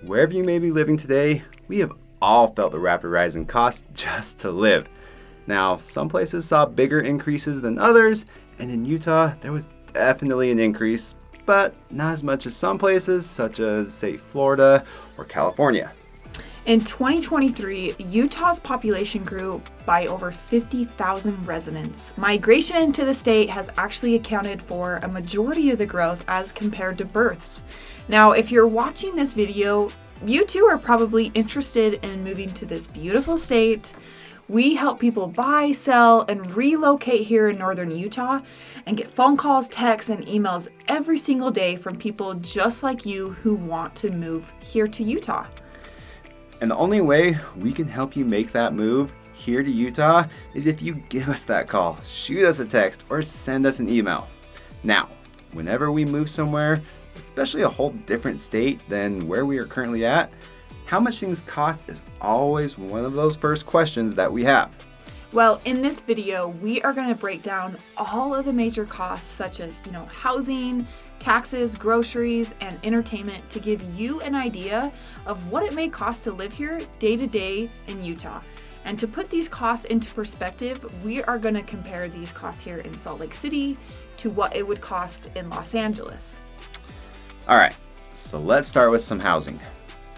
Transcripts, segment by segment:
Wherever you may be living today, we have all felt the rapid rise in costs just to live. Now, some places saw bigger increases than others, and in Utah, there was definitely an increase, but not as much as some places, such as, say, Florida or California. In 2023, Utah's population grew by over 50,000 residents. Migration to the state has actually accounted for a majority of the growth as compared to births. Now, if you're watching this video, you too are probably interested in moving to this beautiful state. We help people buy, sell, and relocate here in northern Utah and get phone calls, texts, and emails every single day from people just like you who want to move here to Utah. And the only way we can help you make that move here to Utah is if you give us that call, shoot us a text, or send us an email. Now, whenever we move somewhere, especially a whole different state than where we are currently at, how much things cost is always one of those first questions that we have. Well, in this video, we are going to break down all of the major costs such as, housing, taxes, groceries, and entertainment to give you an idea of what it may cost to live here day to day in Utah. And to put these costs into perspective, we are going to compare these costs here in Salt Lake City to what it would cost in Los Angeles. All right, so let's start with some housing.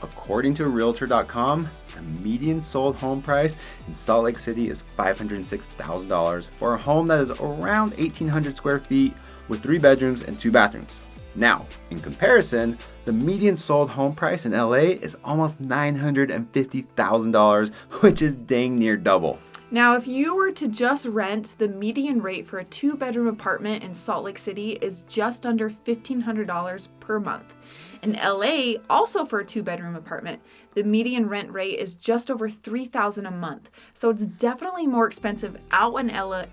According to Realtor.com, the median sold home price in Salt Lake City is $506,000 for a home that is around 1,800 square feet with 3 bedrooms and 2 bathrooms. Now, in comparison, the median sold home price in LA is almost $950,000, which is dang near double. Now, if you were to just rent, the median rate for a 2-bedroom apartment in Salt Lake City is just under $1,500 per month. In LA, also for a 2-bedroom apartment, the median rent rate is just over $3,000 a month. So it's definitely more expensive out in LA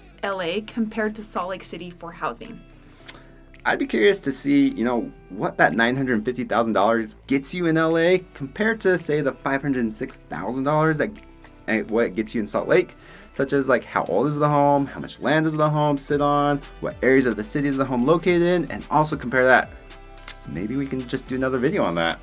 compared to Salt Lake City for housing. I'd be curious to see, what that $950,000 gets you in LA compared to, say, the $506,000 what it gets you in Salt Lake, such as like how old is the home, how much land does the home sit on, what areas of the city is the home located in, and also compare that. Maybe we can just do another video on that.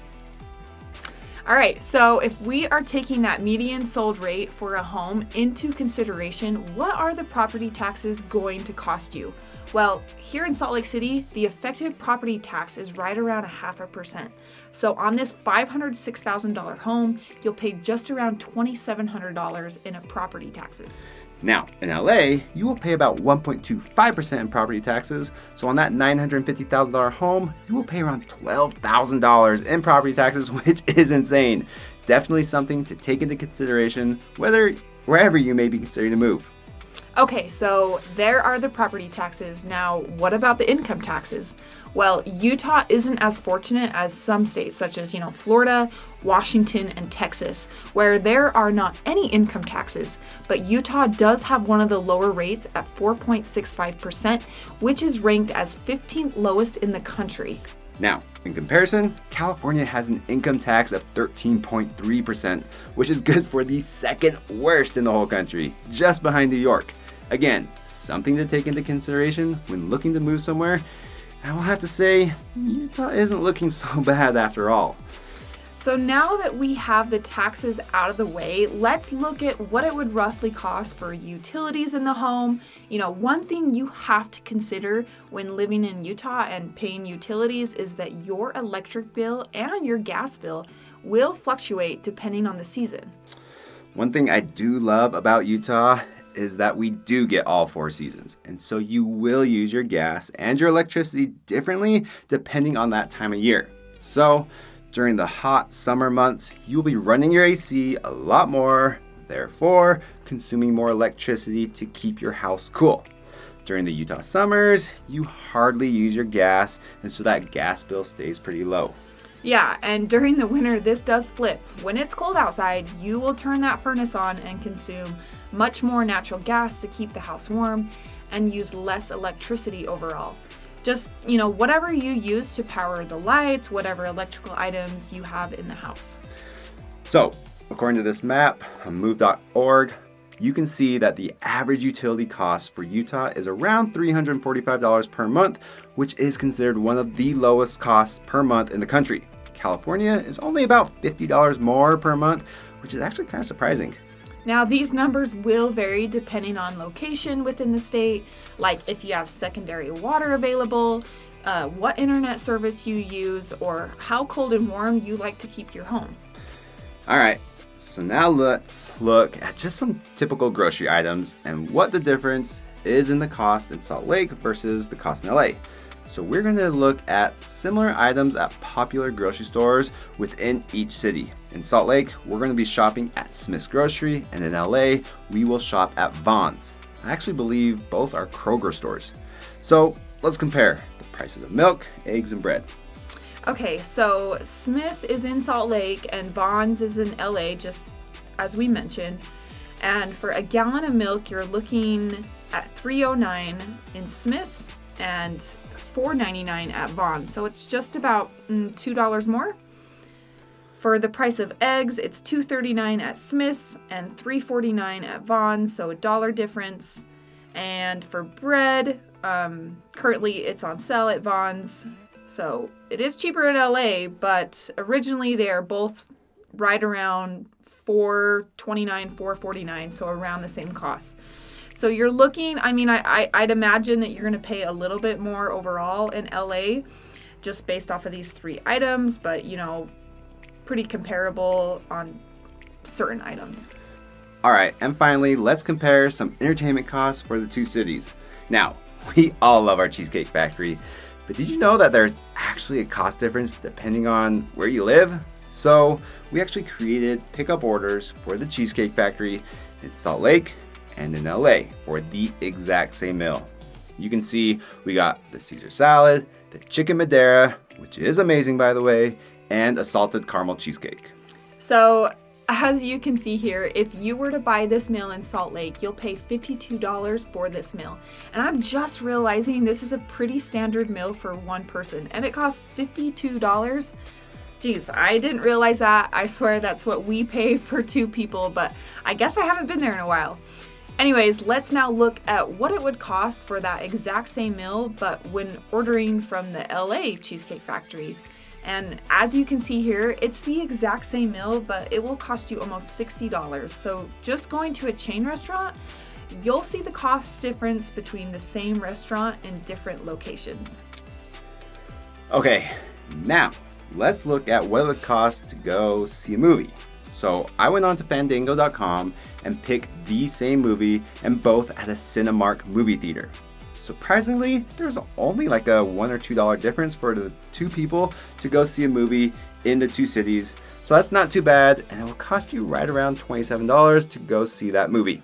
All right, so if we are taking that median sold rate for a home into consideration, what are the property taxes going to cost you? Well, here in Salt Lake City, the effective property tax is right around 0.5%. So on this $506,000 home, you'll pay just around $2,700 in property taxes. Now, in LA, you will pay about 1.25% in property taxes. So on that $950,000 home, you will pay around $12,000 in property taxes, which is insane. Definitely something to take into consideration wherever you may be considering to move. Okay, so there are the property taxes. Now, what about the income taxes? Well, Utah isn't as fortunate as some states such as, Florida, Washington, and Texas, where there are not any income taxes. But Utah does have one of the lower rates at 4.65%, which is ranked as 15th lowest in the country. Now, in comparison, California has an income tax of 13.3%, which is good for the second worst in the whole country, just behind New York. Again, something to take into consideration when looking to move somewhere. And I will have to say, Utah isn't looking so bad after all. So now that we have the taxes out of the way, let's look at what it would roughly cost for utilities in the home. One thing you have to consider when living in Utah and paying utilities is that your electric bill and your gas bill will fluctuate depending on the season. One thing I do love about Utah is that we do get all 4 seasons. And so you will use your gas and your electricity differently depending on that time of year. So during the hot summer months, you'll be running your AC a lot more, therefore consuming more electricity to keep your house cool. During the Utah summers, you hardly use your gas, and so that gas bill stays pretty low. Yeah, and during the winter, this does flip. When it's cold outside, you will turn that furnace on and consume much more natural gas to keep the house warm and use less electricity overall. Just, whatever you use to power the lights, whatever electrical items you have in the house. So, according to this map on move.org, you can see that the average utility cost for Utah is around $345 per month, which is considered one of the lowest costs per month in the country. California is only about $50 more per month, which is actually kind of surprising. Now, these numbers will vary depending on location within the state, like if you have secondary water available, what internet service you use, or how cold and warm you like to keep your home. All right, so now let's look at just some typical grocery items and what the difference is in the cost in Salt Lake versus the cost in LA. So we're going to look at similar items at popular grocery stores within each city. In Salt Lake, we're going to be shopping at Smith's Grocery, and in LA, we will shop at Vons. I actually believe both are Kroger stores. So let's compare the prices of milk, eggs, and bread. Okay, so Smith's is in Salt Lake and Vons is in LA, just as we mentioned. And for a gallon of milk, you're looking at $3.09 in Smith's and $4.99 at Vons. So it's just about $2 more. For the price of eggs, it's $2.39 at Smith's and $3.49 at Vons, so $1 difference. And for bread, currently it's on sale at Vons, so it is cheaper in LA, but originally they are both right around $4.29, $4.49, so around the same cost. So you're looking, I'd imagine that you're going to pay a little bit more overall in LA just based off of these three items, but pretty comparable on certain items. All right, and finally, let's compare some entertainment costs for the two cities. Now, we all love our Cheesecake Factory, but did you know that there's actually a cost difference depending on where you live? So we actually created pickup orders for the Cheesecake Factory in Salt Lake and in LA for the exact same meal. You can see we got the Caesar salad, the chicken Madeira, which is amazing by the way, and a salted caramel cheesecake. So as you can see here, if you were to buy this meal in Salt Lake, you'll pay $52 for this meal. And I'm just realizing this is a pretty standard meal for one person, and it costs $52. Geez, I didn't realize that. I swear that's what we pay for two people, but I guess I haven't been there in a while. Anyways, let's now look at what it would cost for that exact same meal, but when ordering from the LA Cheesecake Factory. And as you can see here, it's the exact same meal, but it will cost you almost $60. So just going to a chain restaurant, you'll see the cost difference between the same restaurant in different locations. Okay, now let's look at what it would cost to go see a movie. So I went on to Fandango.com and picked the same movie, and both at a Cinemark movie theater. Surprisingly, there's only like a $1 or $2 difference for the two people to go see a movie in the two cities. So that's not too bad, and it will cost you right around $27 to go see that movie.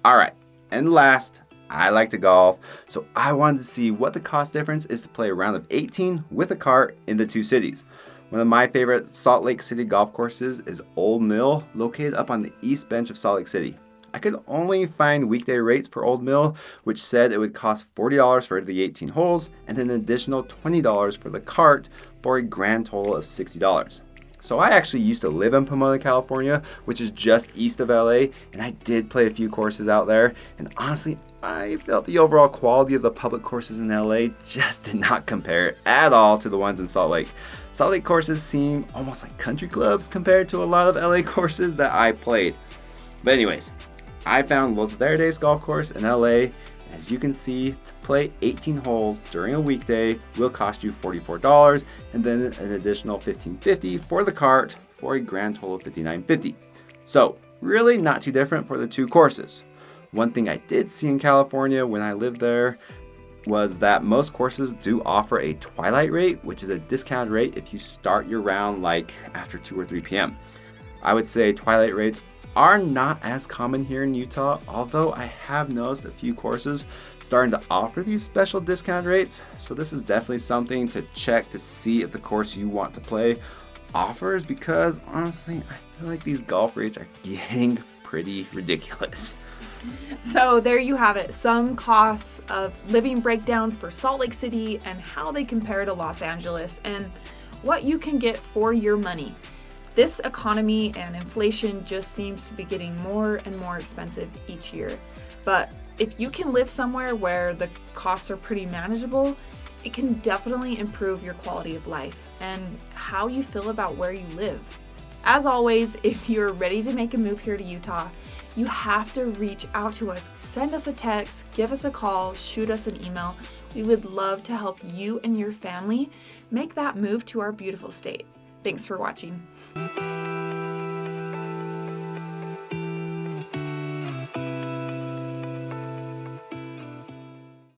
All right, and last, I like to golf, so I wanted to see what the cost difference is to play a round of 18 with a cart in the two cities. One of my favorite Salt Lake City golf courses is Old Mill, located up on the east bench of Salt Lake City. I could only find weekday rates for Old Mill, which said it would cost $40 for the 18 holes and an additional $20 for the cart for a grand total of $60. So I actually used to live in Pomona, California, which is just east of LA, and I did play a few courses out there, and honestly, I felt the overall quality of the public courses in LA just did not compare at all to the ones in Salt Lake. Salt Lake courses seem almost like country clubs compared to a lot of LA courses that I played. But anyways, I found Los Verdes Golf Course in LA. As you can see, to play 18 holes during a weekday will cost you $44, and then an additional $15.50 for the cart for a grand total of $59.50. So really not too different for the two courses. One thing I did see in California when I lived there was that most courses do offer a twilight rate, which is a discounted rate if you start your round like after 2 or 3 p.m. I would say twilight rates are not as common here in Utah, although I have noticed a few courses starting to offer these special discount rates. So this is definitely something to check to see if the course you want to play offers, because honestly, I feel like these golf rates are getting pretty ridiculous. So there you have it, some costs of living breakdowns for Salt Lake City and how they compare to Los Angeles and what you can get for your money. This economy and inflation just seems to be getting more and more expensive each year. But if you can live somewhere where the costs are pretty manageable, it can definitely improve your quality of life and how you feel about where you live. As always, if you're ready to make a move here to Utah, you have to reach out to us. Send us a text, give us a call, shoot us an email. We would love to help you and your family make that move to our beautiful state. Thanks for watching.